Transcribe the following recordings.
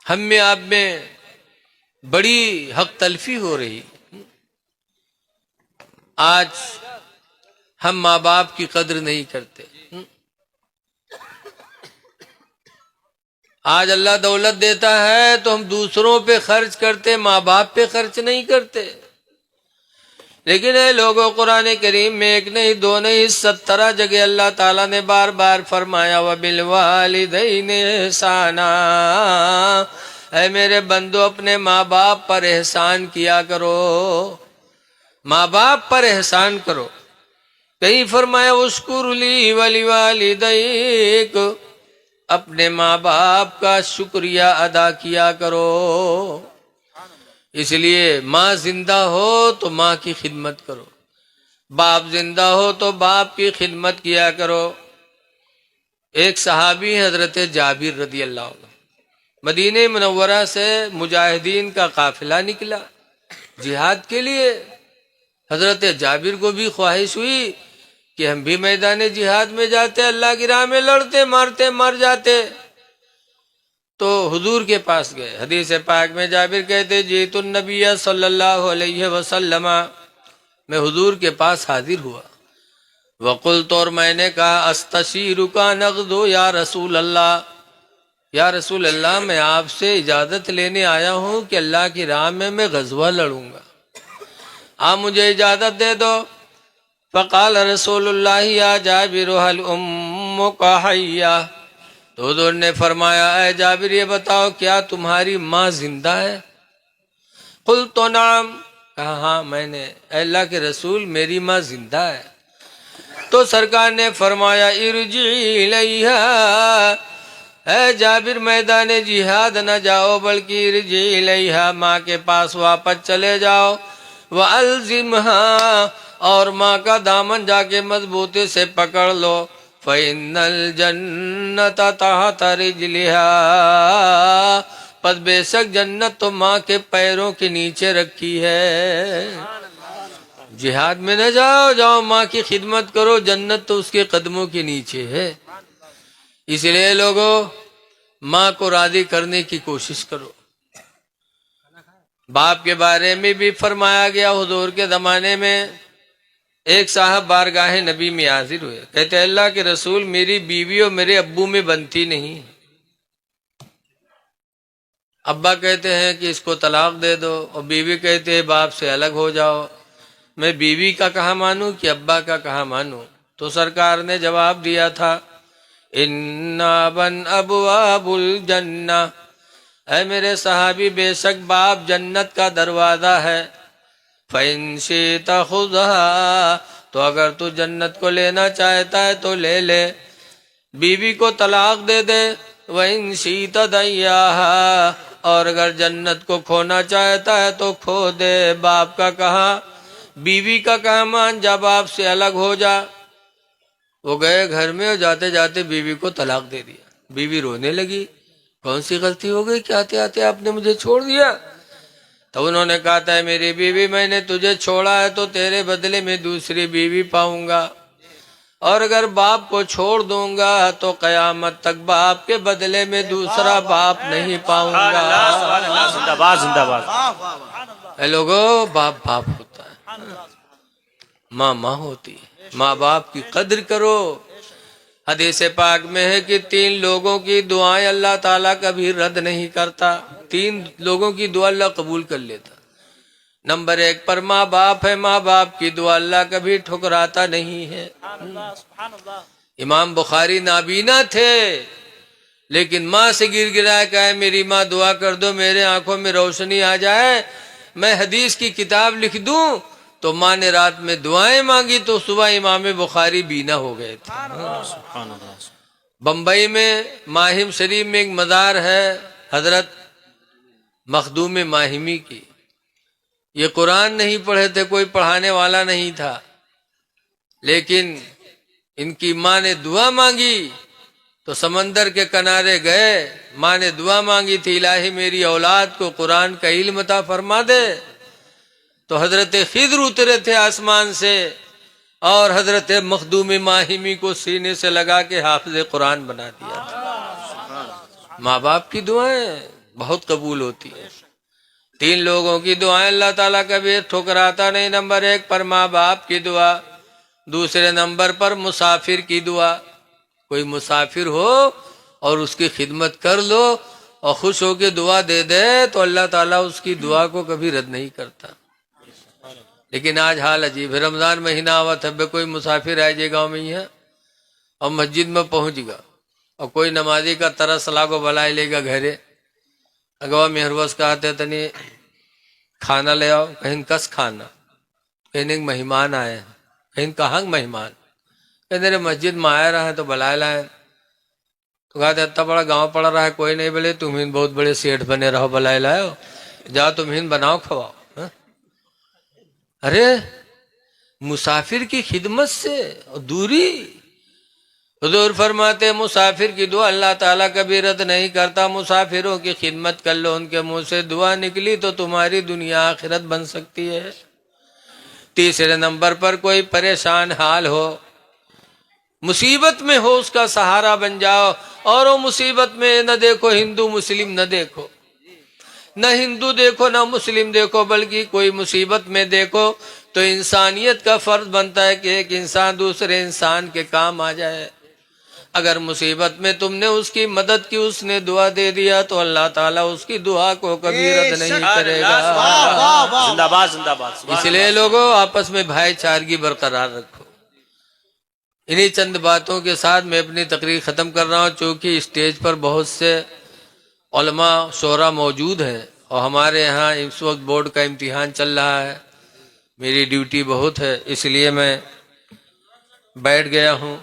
ہم میں آپ میں بڑی حق تلفی ہو رہی. آج ہم ماں باپ کی قدر نہیں کرتے. آج اللہ دولت دیتا ہے تو ہم دوسروں پہ خرچ کرتے، ماں باپ پہ خرچ نہیں کرتے. لیکن اے لوگوں، قرآن کریم میں ایک نہیں دو نہیں 17 جگہ اللہ تعالیٰ نے بار بار فرمایا وَبِالْوَالِدَيْنِ احسانا، اے میرے بندو اپنے ماں باپ پر احسان کیا کرو، ماں باپ پر احسان کرو. کہیں فرمایا اُشْكُرْ لِي وَلِوَالِدَيْكَ، اپنے ماں باپ کا شکریہ ادا کیا کرو. اس لیے ماں زندہ ہو تو ماں کی خدمت کرو، باپ زندہ ہو تو باپ کی خدمت کیا کرو. ایک صحابی حضرت جابر رضی اللہ عنہ، مدینہ منورہ سے مجاہدین کا قافلہ نکلا جہاد کے لیے. حضرت جابر کو بھی خواہش ہوئی کہ ہم بھی میدان جہاد میں جاتے، اللہ کی راہ میں لڑتے، مارتے مر جاتے. تو حضور کے پاس گئے. حدیث پاک میں جابر کہتے جیت النبی صلی اللہ علیہ وسلم، میں حضور کے پاس حاضر ہوا. وقلت، اور میں نے کہا استشیرک نغدو یا رسول اللہ، یا رسول اللہ میں آپ سے اجازت لینے آیا ہوں کہ اللہ کی راہ میں غزوہ لڑوں گا، آپ مجھے اجازت دے دو. فقال رسول اللہ یا جابر هل امک حیہ، تو حضور نے فرمایا اے جابر یہ بتاؤ کیا تمہاری ماں زندہ ہے؟ قلت نعم، کہا ہاں میں نے، اے اللہ کے رسول میری ماں زندہ ہے. تو سرکار نے فرمایا ارجعی الیہا، اے جابر میدان جہاد نہ جاؤ بلکہ ارجعی الیہا، ماں کے پاس واپس چلے جاؤ. وَأَلْزِمْهَا، اور ماں کا دامن جا کے مضبوطی سے پکڑ لو. فَإِنَّ الْجَنَّةَ تَحْتَ رِجْلِهَا، پس بے شک جنت تو ماں کے پیروں کے نیچے رکھی ہے. جہاد میں نہ جاؤ، جاؤ ماں کی خدمت کرو، جنت تو اس کے قدموں کے نیچے ہے. اس لیے لوگوں ماں کو راضی کرنے کی کوشش کرو. باپ کے بارے میں بھی فرمایا گیا. حضور کے زمانے میں ایک صاحب بارگاہ نبی میں حاضر ہوئے، کہتے اللہ کے رسول میری بیوی اور میرے ابو میں بنتی نہیں. ابا کہتے ہیں کہ اس کو طلاق دے دو، اور بیوی کہتے ہیں باپ سے الگ ہو جاؤ. میں بیوی کا کہاں مانوں کہ ابا کا کہاں مانوں؟ تو سرکار نے جواب دیا تھا ان ابن ابواب الجنہ، اے میرے صحابی بے شک باپ جنت کا دروازہ ہے. فَإِن شِئْتَ خُذْهَا، تو اگر تو جنت کو لینا چاہتا ہے تو لے لے، بیوی کو طلاق دے دے. وَإِن شِئْتَ دَيَّاهَا، اور اگر جنت کو کھونا چاہتا ہے تو کھو دے. باپ کا کہاں بیوی کا کہاں مان جا، باپ سے الگ ہو جا. وہ گئے گھر میں اور جاتے جاتے بیوی کو طلاق دے دیا. بیوی رونے لگی، کون سی غلطی ہو گئی کہ آتے آتے آپ نے مجھے چھوڑ دیا؟ تو انہوں نے کہا تھا میری بیوی میں نے تجھے چھوڑا ہے تو تیرے بدلے میں دوسری بیوی پاؤں گا، اور اگر باپ کو چھوڑ دوں گا تو قیامت تک باپ کے بدلے میں دوسرا باپ نہیں پاؤں گا. زندہ باد زندہ باد. اے لوگو باپ باپ ہوتا ہے، ماں ماں ہوتی ہے. ماں باپ کی قدر کرو. حدیث پاک میں ہے کہ 3 لوگوں کی دعائیں اللہ تعالیٰ کبھی رد نہیں کرتا. 3 لوگوں کی دعا اللہ قبول کر لیتا. نمبر 1 پر ماں باپ ہے، ماں باپ کی دعا اللہ کبھی ٹھکراتا نہیں ہے. امام بخاری نابینا تھے لیکن ماں سے گر گرا کہ اے میری ماں دعا کر دو میرے آنکھوں میں روشنی آ جائے، میں حدیث کی کتاب لکھ دوں. تو ماں نے رات میں دعائیں مانگی تو صبح امام بخاری بینا ہو گئے تھے. بمبئی میں ماہم شریف میں ایک مزار ہے حضرت مخدوم ماہمی کی. یہ قرآن نہیں پڑھے تھے، کوئی پڑھانے والا نہیں تھا، لیکن ان کی ماں نے دعا مانگی تو سمندر کے کنارے گئے. ماں نے دعا مانگی تھی الہی میری اولاد کو قرآن کا علم عطا فرما دے. تو حضرت خضر اترے تھے آسمان سے اور حضرت مخدوم ماہمی کو سینے سے لگا کے حافظ قرآن بنا دیا. ماں باپ کی دعائیں بہت قبول ہوتی ہیں۔ 3 لوگوں کی دعائیں اللہ تعالیٰ کبھی ٹھکراتا نہیں۔ نمبر 1 پر ماں باپ کی دعا، دوسرے نمبر پر مسافر کی دعا۔ کوئی مسافر ہو اور اس کی خدمت کر لو اور خوش ہو کے دعا دے دے تو اللہ تعالیٰ اس کی دعا کو کبھی رد نہیں کرتا۔ لیکن آج حال عجیب ہے، رمضان مہینہ ہوا تھا، کوئی مسافر آئے جائے گاؤں میں ہی ہے اور مسجد میں پہنچ گا اور کوئی نمازی کا ترس لاگو بلائے لے گا گھرے، اگوا مہروس کہتے تنی کھانا لے آؤ، کہیں کس کھانا، کہیں مہمان آئے ہیں، کہیں کہاں مہمان، کہیں مسجد میں آئے رہے ہیں تو بلائے لائے، تو کہتے اتنا بڑا گاؤں پڑ رہا ہے کوئی نہیں بولے، تمہیں بہت بڑے سیٹھ بنے رہو بلائے لائے، جاؤ تمہیں بناؤ کھواؤ۔ ارے مسافر کی خدمت سے دوری، حضور فرماتے مسافر کی دعا اللہ تعالیٰ کبھی رد نہیں کرتا۔ مسافروں کی خدمت کر لو، ان کے منہ سے دعا نکلی تو تمہاری دنیا آخرت بن سکتی ہے۔ تیسرے نمبر پر کوئی پریشان حال ہو، مصیبت میں ہو، اس کا سہارا بن جاؤ، اور وہ مصیبت میں نہ دیکھو ہندو مسلم، نہ دیکھو، نہ ہندو دیکھو نہ مسلم دیکھو، بلکہ کوئی مصیبت میں دیکھو تو انسانیت کا فرض بنتا ہے کہ ایک انسان دوسرے انسان کے کام آ جائے۔ اگر مصیبت میں تم نے اس کی مدد کی، اس نے دعا دے دیا تو اللہ تعالیٰ اس کی دعا کو کبھی رد نہیں کرے گا۔ زندہ باد زندہ باد۔ اس لیے لوگوں آپس میں بھائی چارگی برقرار رکھو۔ انہی چند باتوں کے ساتھ میں اپنی تقریر ختم کر رہا ہوں، چونکہ اسٹیج پر بہت سے علماء شعراء موجود ہیں اور ہمارے یہاں اس وقت بورڈ کا امتحان چل رہا ہے، میری ڈیوٹی بہت ہے، اس لیے میں بیٹھ گیا ہوں۔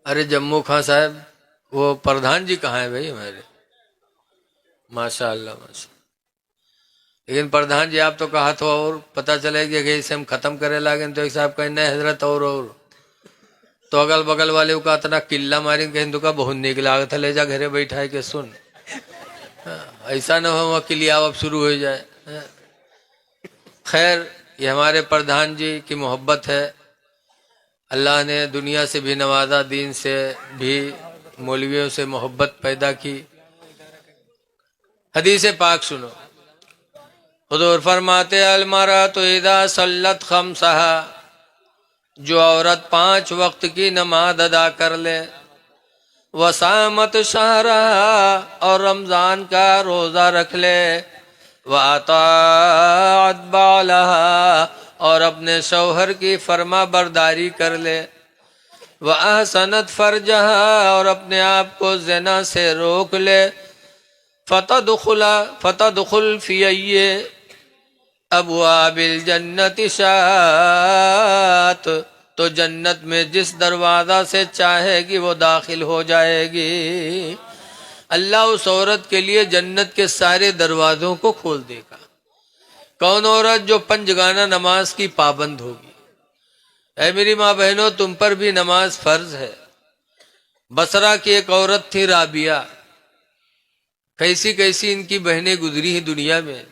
ارے جموں خان صاحب، وہ پردھان جی کہاں ہیں بھائی ہمارے؟ ماشاء اللہ ماشاء اللہ۔ لیکن پردھان جی آپ تو کہا تو اور پتہ چلے گا کہ اسے ہم ختم کرے لاگیں تو ایک صاحب کہیں نہیں حضرت اور تو اگل بگل والے کا اتنا قلعہ ماریں کہ ہندو کا بہت نیک لاگت ہے، لے جا گھرے بیٹھائے کے سن، ایسا نہ ہو قلعہ اب شروع ہو جائے۔ خیر، یہ ہمارے پردھان جی کی محبت ہے، اللہ نے دنیا سے بھی نوازا، دین سے بھی، مولویوں سے محبت پیدا کی۔ حدیث پاک سنو، حضور فرماتے المرأۃ اذا صلت خمسہا، جو عورت 5 وقت کی نماز ادا کر لے، وصامت شہرہا، اور رمضان کا روزہ رکھ لے، وَأَطَاعَتْ بَعْلَهَا، اور اپنے شوہر کی فرما برداری کر لے، وَأَحْسَنَتْ فَرْجَهَا، اور اپنے آپ کو زنا سے روک لے، فَتَدْخُلْ فِي أَيِّ ابواب الجنت شاءت، تو جنت میں جس دروازہ سے چاہے گی وہ داخل ہو جائے گی۔ اللہ اس عورت کے لیے جنت کے سارے دروازوں کو کھول دے گا۔ کون عورت؟ جو 5 گانا نماز کی پابند ہوگی۔ اے میری ماں بہنوں، تم پر بھی نماز فرض ہے۔ بصرہ کی ایک عورت تھی رابعہ، کیسی کیسی ان کی بہنیں گزری ہیں دنیا میں۔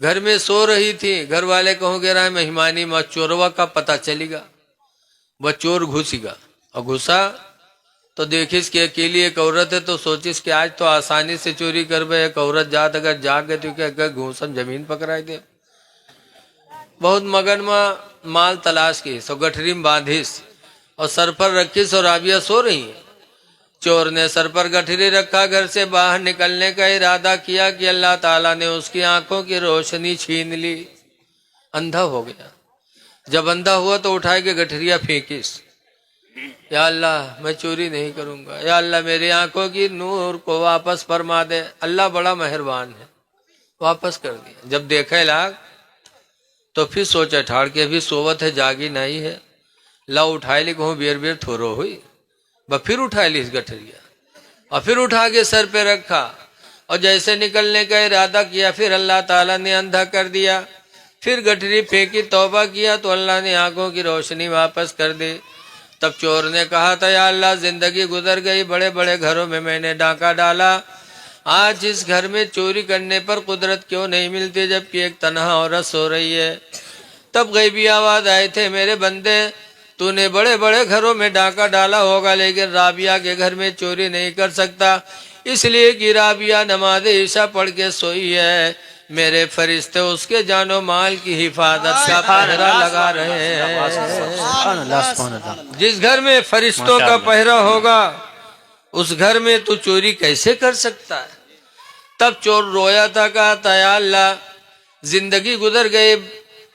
گھر میں سو رہی تھی، گھر والے کہوں گے رہا مہمانی میں چوروا کا پتہ چلے گا، وہ چور گھسی گا، اور گھسا تو دیکھیس کہ اکیلی ایک عورت ہے تو سوچیس کہ آج تو آسانی سے چوری کر بے، ایک عورت جات اگر جاگ گئے تو کہ گھوسن زمین پکڑائی دے۔ بہت مگن میں مال تلاش کی، سو گٹھری میں باندھیس اور سر پر رکھیس، اور رابعہ سو رہی ہیں۔ چور نے سر پر گٹھری رکھا، گھر سے باہر نکلنے کا ارادہ کیا کہ اللہ تعالیٰ نے اس کی آنکھوں کی روشنی چھین لی، اندھا ہو گیا۔ جب اندھا ہوا تو اٹھائے کے گٹھریاں پھینکیس، یا اللہ میں چوری نہیں کروں گا، یا اللہ میری آنکھوں کی نور کو واپس فرما دے۔ اللہ بڑا مہربان ہے، واپس کر دیا۔ جب دیکھے لاگ تو پھر سوچا ٹھاڑ کے بھی سوت ہے، جاگی نہیں ہے، لاؤ اٹھائے لی، کہوں بیر بیر تھورو ہوئی، پھر اٹھا لی اس گٹھریا، اور پھر اٹھا کے سر پہ رکھا، اور جیسے نکلنے کا ارادہ کیا پھر اللہ تعالیٰ نے اندھا کر دیا۔ پھر گٹھری پھینکی، توبہ کیا تو اللہ نے آنکھوں کی روشنی واپس کر دی۔ تب چور نے کہا تھا یا اللہ زندگی گزر گئی، بڑے بڑے گھروں میں میں نے ڈاکہ ڈالا، آج اس گھر میں چوری کرنے پر قدرت کیوں نہیں ملتی جبکہ ایک تنہا عورت سو رہی ہے۔ تب غیبی آواز آئے تھے میرے بندے تو نے بڑے بڑے گھروں میں ڈاکہ ڈالا ہوگا لیکن رابعہ کے گھر میں چوری نہیں کر سکتا، اس لیے کہ رابعہ نماز عشاء پڑھ کے سوئی ہے، میرے فرشتے اس کے جان و مال کی حفاظت کا پہرا لگا رہے ہیں۔ سبحان اللہ سبحان اللہ۔ جس گھر میں فرشتوں کا پہرا ہوگا اس گھر میں تو چوری کیسے کر سکتا ہے؟ تب چور رویا تھا، کہا تھا یا اللہ زندگی گزر گئی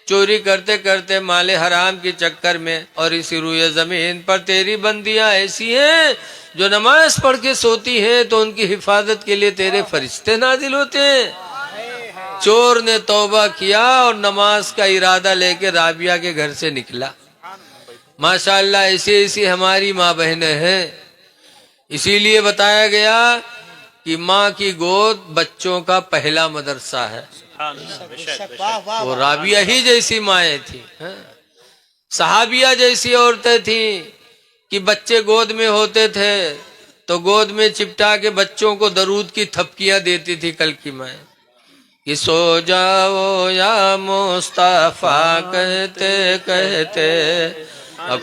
چوری کرتے کرتے مال حرام کے چکر میں، اور اسی روئے زمین پر تیری بندیاں ایسی ہیں جو نماز پڑھ کے سوتی ہیں تو ان کی حفاظت کے لیے تیرے فرشتے نازل ہوتے ہیں۔ چور نے توبہ کیا اور نماز کا ارادہ لے کے رابعہ کے گھر سے نکلا۔ ماشاءاللہ ایسی ایسی ہماری ماں بہنیں ہیں، اسی لیے بتایا گیا کہ ماں کی گود بچوں کا پہلا مدرسہ ہے۔ وہ رابعہ ہی جیسی مائیں تھیں، صحابیہ جیسی عورتیں تھیں کہ بچے گود میں ہوتے تھے تو گود میں چپٹا کے بچوں کو درود کی تھپکیاں دیتی تھی کل کی مائیں، کہ سو جاؤ یا مصطفیٰ کہتے کہتے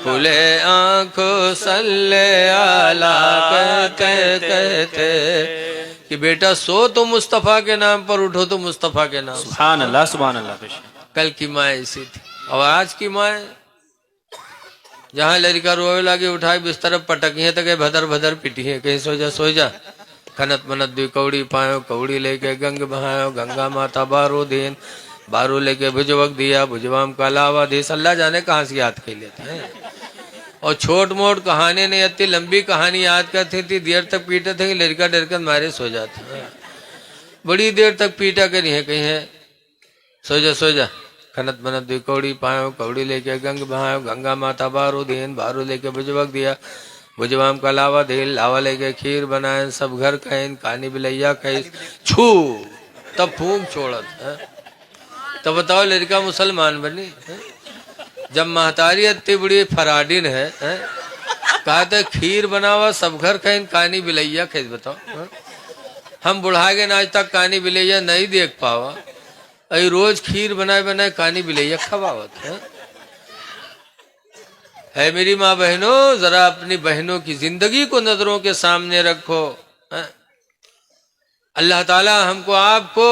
کھلے آنکھوں صلی اللہ کہتے کہتے کہ بیٹا سو تو مصطفیٰ کے نام پر، اٹھو تو مصطفیٰ کے نام۔ سبحان اللہ سبحان اللہ۔ بے شک کل کی ماں ایسی تھی، اور آج کی ماں جہاں لڑکا روئے لگے اٹھائے بستر پٹکی ہے تو کہ بھدر بھدر پیٹی ہے، کہیں سو جا کھنت منت دی کوڑی پایو، کوڑی لے کے گنگ بہایو، گنگا ماتا بارو دین، بارو لے کے بھجوک دیا، بھجوام کا علاوہ دیس، اللہ جانے کہاں سے یاد کر لیتے ہیں۔ اور چھوٹ موٹ کہانی نہیں اتنی لمبی کہانی یاد کرتی تھی، دیر تک پیٹے تھے کہ لڑکا ڈر کر مارے سو جاتے ہیں، بڑی دیر تک پیٹا کری ہے، کہیں ہے سو جا کھنت منت دی کوڑی پایو، کوڑی لے کے گنگ بہایو، گنگا ماتا بارو دین، بارو لے کے بھجوک دیا، بھجوام کا لاوا دل، لاوا لے کے کھیر بنائیں، سب گھر کہیں کانی بلیا کہیں چھو تب پھونک چھوڑت ہے۔ تو بتاؤ لڑکا مسلمان بنی؟ جب مہتاری اتنی بڑی فراڈین ہے، کہا تھا کھیر بناوا سب گھر کہیں کانی بلیا کہیں، بتاؤ ہم بڑھا گئے آج تک کانی بلیا نہیں دیکھ پاوا، ای روز کھیر بنائے کانی بلیا کھواوت ہے۔ میری ماں بہنوں ذرا اپنی بہنوں کی زندگی کو نظروں کے سامنے رکھو۔ اللہ تعالی ہم کو آپ کو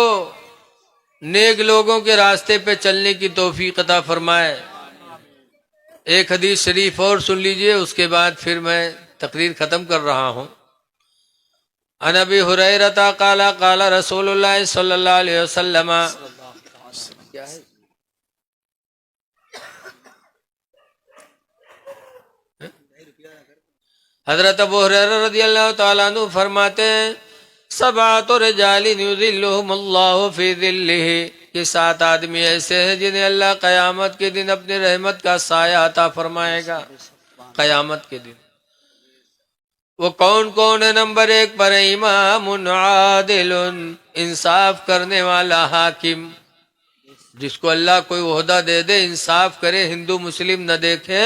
نیک لوگوں کے راستے پہ چلنے کی توفیق عطا فرمائے۔ ایک حدیث شریف اور سن لیجئے، اس کے بعد پھر میں تقریر ختم کر رہا ہوں۔ عن ابی ہریرہ قال قال رسول اللہ صلی اللہ علیہ وسلم، حضرت ابو ہریرہ رضی اللہ تعالیٰ عنہ فرماتے ہیں سبعۃ رجال یظلهم اللہ فی ظلہ، کہ 7 آدمی ایسے ہیں جنہیں اللہ قیامت کے دن اپنی رحمت کا سایہ عطا فرمائے گا۔ قیامت کے دن وہ کون کون ہے؟ نمبر 1 پر امام عادل، انصاف کرنے والا حاکم، جس کو اللہ کوئی عہدہ دے دے انصاف کرے، ہندو مسلم نہ دیکھے،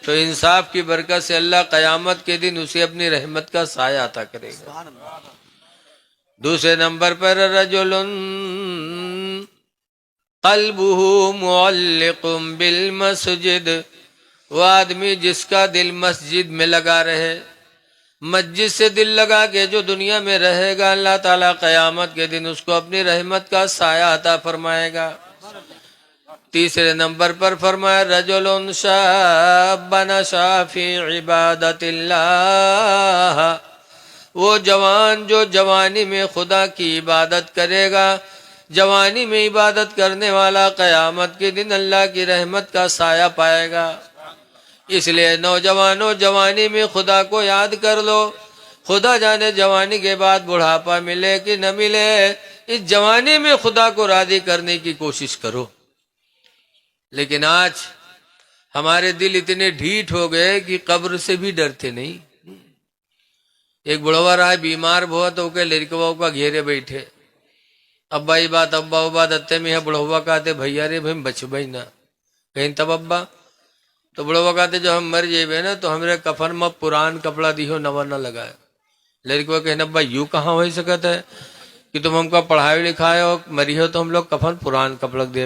تو انصاف کی برکت سے اللہ قیامت کے دن اسے اپنی رحمت کا سایہ عطا کرے گا۔ دوسرے نمبر پر رجل قلبہ معلق بالمسجد، وہ آدمی جس کا دل مسجد میں لگا رہے، مسجد سے دل لگا کے جو دنیا میں رہے گا، اللہ تعالیٰ قیامت کے دن اس کو اپنی رحمت کا سایہ عطا فرمائے گا۔ تیسرے نمبر پر فرمایا رجل شاب نشأ فی عبادت اللہ، وہ جوان جو جوانی میں خدا کی عبادت کرے گا، جوانی میں عبادت کرنے والا قیامت کے دن اللہ کی رحمت کا سایہ پائے گا۔ اس لیے نوجوانوں جوانی میں خدا کو یاد کر لو، خدا جانے جوانی کے بعد بڑھاپا ملے کہ نہ ملے، اس جوانی میں خدا کو راضی کرنے کی کوشش کرو۔ لیکن آج ہمارے دل اتنے ڈھیٹ ہو گئے کہ قبر سے بھی ڈرتے نہیں۔ ایک بڑھوا رہا بیمار بہت ہو کے لڑکواؤں کا گھیرے بیٹھے، ابا یہ بات ابا وہ بات اتے میں بڑھوا کہتے بھیا رے بھائی بچ بھائی نہ کہیں تب ابا، تو بڑھوا کہتے جو ہم مر جائے نا تو ہمارے کفن میں پران کپڑا دیو نوا نہ لگائے۔ لڑکوا کہنا ابا یوں کہاں ہو سکتا ہے کہ تم ہم کو پڑھائی لکھائے ہو، مری ہو تو ہم لوگ کفن پران کپڑا دے۔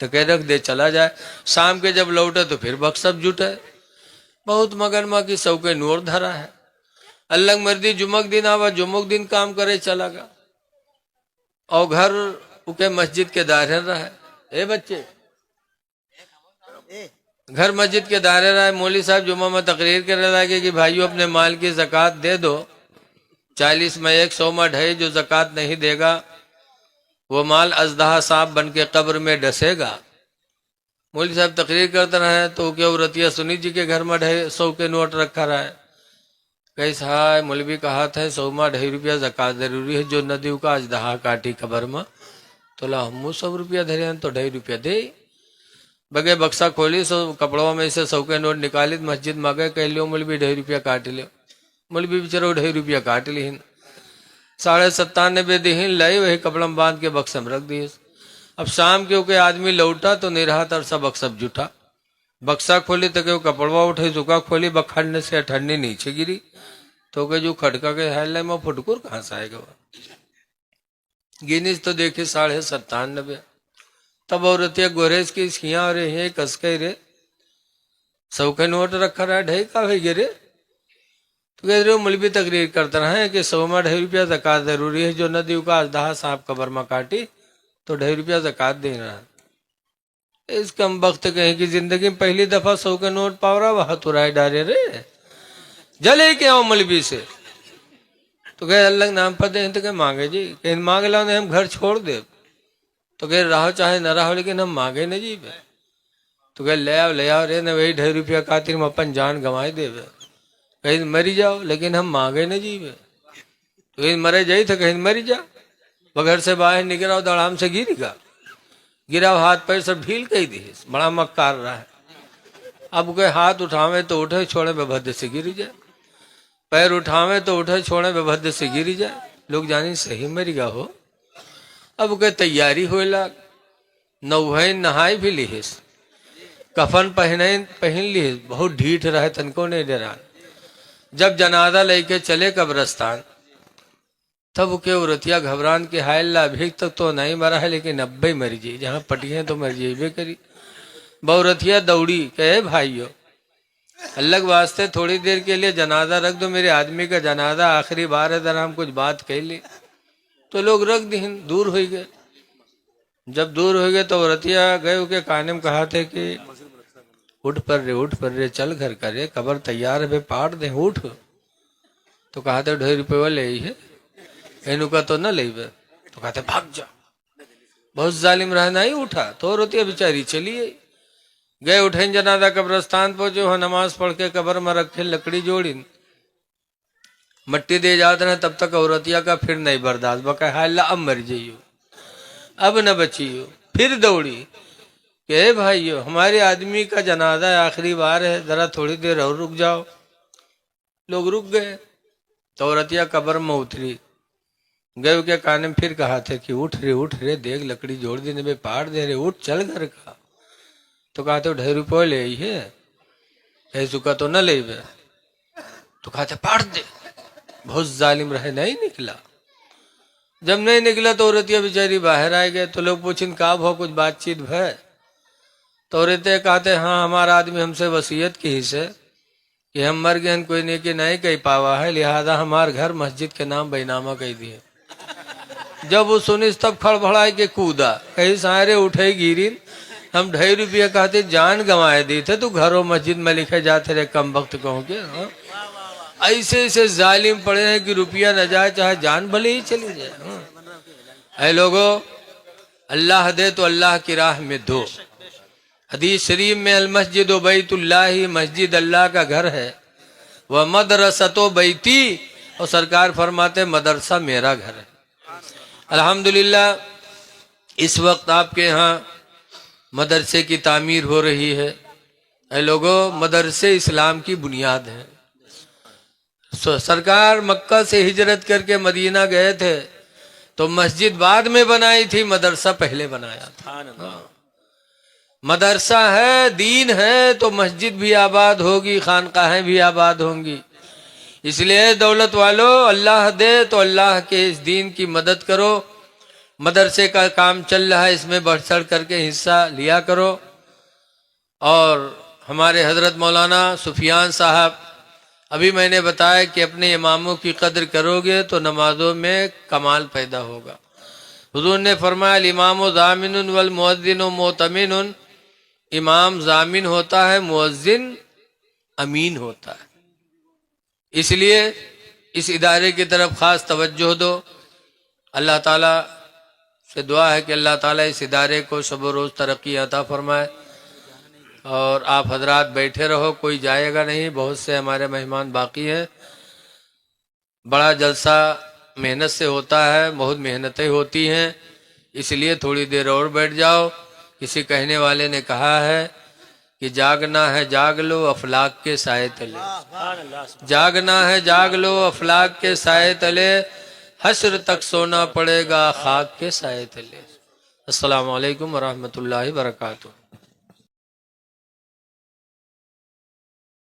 تو کہ رکھ دے چلا جائے. شام کے جب لوٹے تو پھر بخشب جھوٹے. بہت مگرمہ کی سو کے نور دھرا ہے. اللہ مردی جمک دن آوا جمک دن کام کرے چلا گا اور گھر کے مسجد کے دائرے رہے. اے بچے گھر مسجد کے دائرے رہے. مولوی صاحب جمعہ میں تقریر کرنے لگے کہ بھائیو اپنے مال کی زکوٰۃ دے دو. 40 میں 100 میں ڈھائی. جو زکوٰۃ نہیں دے گا وہ مال اژدہا صاحب بن کے قبر میں ڈسے گا. مولوی صاحب تقریر کرتے رہے تو کیا عورتیا سنی جی کے گھر میں 100 کے نوٹ رکھا رہا ہے. کئی صاحب مولوی کہا تھا 100 میں 2.5 روپیہ زکوٰۃ ضروری ہے. جو ندیوں کا اژدہا کاٹی قبر میں تو لا ہم 100 روپیہ دھرے ہیں تو 2.5 روپیہ دے. بگے بکسا کھولی سو کپڑوں میں سے 100 کے نوٹ نکالی مسجد میں گئے. کہہ لیو مولوی 2.5 روپیہ کاٹ لیو. مولوی بیچارو 2.5 روپیہ کاٹ لی. 97.5 دہین لائی وہی کپڑا میں باندھ کے بکسے میں رکھ دیے. اب شام کے آدمی لوٹا تو نہیں رہا تھا سب بکسب جھوٹا. بکسا کھولی تو کہ کپڑوا اٹھے زکا کھولی بکھڑنے سے ٹھنڈی نیچے گری تو کہ جو کھڑکا کے حال میں پھٹکور کہاں سے آئے گا. گینیز تو دیکھے 97.5. تب عورتیں گوریز کی سیاں اور یہ کس کے رے 100 کے نوٹ رکھا رہا. ڈھائی کا بھائی گرے تو کہہ رہے مولوی تقریر کرتے رہے کہ 100 میں 2.5 روپیہ زکوٰۃ ضروری ہے. جو ندیوں کا اژدہا صاحب قبر میں کاٹی تو 2.5 روپیہ زکوٰۃ دینا. اس کم وقت کہیں کی زندگی میں پہلی دفعہ 100 کے نوٹ پاو رہا وہاں تو رائے ڈالے رے جلے کے آؤ مولوی سے. تو کہ اللہ نام پر دیں تو کہ مانگے جی کہ مانگ لاؤ نہیں ہم گھر چھوڑ دے. تو کہ رہو چاہے نہ رہو لیکن ہم مانگے نہ جی. تو کہ لے آؤ رے نہ وہی 2.5 روپیہ خاطر ہم اپن جان گنوائے دے. کہیں مری جاؤ لیکن ہم مانگے نہ جی. تو کہیں مرے جائی تو کہیں مری جا. بغیر سے باہر نکلا دڑام سے گری گا. گرا ہاتھ پیر سب ڈھیل کہی دی. بڑا مکار رہا ہے. اب کہ ہاتھ اٹھاوے تو اٹھے چھوڑے بے بھد سے گری جائے. پیر اٹھاوے تو اٹھے چھوڑے بے بھد سے گری جائے. لوگ جانی صحیح مری گا ہو. اب کہ تیاری ہوئے لاگ نوہین نہائی بھی لیس کفن پہن لیس. بہت ڈھیٹ رہے تن کو نہیں ڈران. جب جنازہ لے کے چلے قبرستان تب کہ عورتیا گھبران کے حائل لا ابھی تک تو نہیں مرا ہے لیکن اب بھی مر جی. جہاں پٹی ہیں تو مر جی بھی کری. بہورتیا دوڑی کہ بھائیو اللہ کے واسطے تھوڑی دیر کے لیے جنازہ رکھ دو. میرے آدمی کا جنازہ آخری بار ہے ذرا ہم کچھ بات کہہ لیں. تو لوگ رکھ دیں دور ہوئی گئے. جب دور ہو گئے تو عورتیا گئے کے کانے میں کہا تھے کہ اٹھ پر رے چل گھر کرے قبر تیار ہے پاٹ دیں اٹھ. تو کہا تھے 2.5 روپے لے ہی ہے اینو کا تو نہ لے. تو کہتے بھاگ جا. بہت ظالم رہنا ہی اٹھا تو عورتیا بیچاری چلی گئے. اٹھیں جنازہ قبرستان پہنچے وہاں نماز پڑھ کے قبر میں رکھے لکڑی جوڑی مٹی دے جاتے ہیں. تب تک عورتیا کا پھر نہیں برداشت بقا اللہ اب مر جائیو اب نہ بچیو. پھر دوڑی کہ اے بھائیو ہمارے آدمی کا جنازہ آخری بار ہے ذرا تھوڑی دیر اور رک جاؤ. لوگ رک گئے تو عورتیا قبر میں اتری. گئے کے کانے میں پھر کہا تھے کہ اٹھ رے دیکھ لکڑی جوڑ دینے بے پاڑ دے رہے اٹھ چل گھر کا. تو کہا تھے 2.5 روپے لے ہی ہے ایسو کا تو نہ لے. تو کہا تھے پاڑ دے. بہت ظالم رہے نہیں نکلا. جب نہیں نکلا تو عورتیا بیچاری باہر آئے گئے. تو لوگ پوچھیں کا بھو کچھ بات چیت بھے. تو عورتیں کہتے ہاں ہمارا آدمی ہم سے وصیت کی ہی سے کہ ہم مر گئے کوئی نیکی نہیں کہی پاوا ہے لہذا ہمارے گھر مسجد کے نام بینامہ کہی دیے. جب وہ سنی تب کھڑبڑائے کے کودا کہیں سارے اٹھے گیری. ہم 2.5 روپیہ کہتے جان گنوائے دی تھے تو گھروں مسجد میں لکھے جاتے رہے کم وقت کہوں کے. ایسے ایسے ظالم پڑے ہیں کہ روپیہ نہ جائے چاہے جان بھلے ہی چلی جائے. اے لوگو اللہ دے تو اللہ کی راہ میں دو. حدیث شریف میں المسجد و بیت اللہ مسجد اللہ کا گھر ہے وہ مدرسۃ و بیتی اور سرکار فرماتے مدرسہ میرا گھر ہے. الحمدللہ اس وقت آپ کے ہاں مدرسے کی تعمیر ہو رہی ہے. اے لوگو مدرسے اسلام کی بنیاد ہے. سرکار مکہ سے ہجرت کر کے مدینہ گئے تھے تو مسجد بعد میں بنائی تھی مدرسہ پہلے بنایا تھا. مدرسہ ہے دین ہے تو مسجد بھی آباد ہوگی خانقاہیں بھی آباد ہوں گی. اس لیے دولت والو اللہ دے تو اللہ کے اس دین کی مدد کرو. مدرسے کا کام چل رہا ہے، اس میں بڑھ چڑھ کر کے حصہ لیا کرو. اور ہمارے حضرت مولانا سفیان صاحب، ابھی میں نے بتایا کہ اپنے اماموں کی قدر کرو گے تو نمازوں میں کمال پیدا ہوگا. حضور نے فرمایا الامام ضامن والمؤذن مؤتمن، امام ضامن ہوتا ہے، مؤذن امین ہوتا ہے. اس لیے اس ادارے کی طرف خاص توجہ دو. اللہ تعالیٰ سے دعا ہے کہ اللہ تعالیٰ اس ادارے کو شب و روز ترقی عطا فرمائے. اور آپ حضرات بیٹھے رہو، کوئی جائے گا نہیں، بہت سے ہمارے مہمان باقی ہیں. بڑا جلسہ محنت سے ہوتا ہے، بہت محنتیں ہوتی ہیں، اس لیے تھوڑی دیر اور بیٹھ جاؤ. کسی کہنے والے نے کہا ہے کہ جاگنا ہے جاگ لو افلاک کے سائے تلے، جاگنا ہے جاگ لو افلاک کے سائے تلے، حشر تک سونا پڑے گا خاک کے سائے تلے. السلام علیکم ورحمۃ اللہ وبرکاتہ.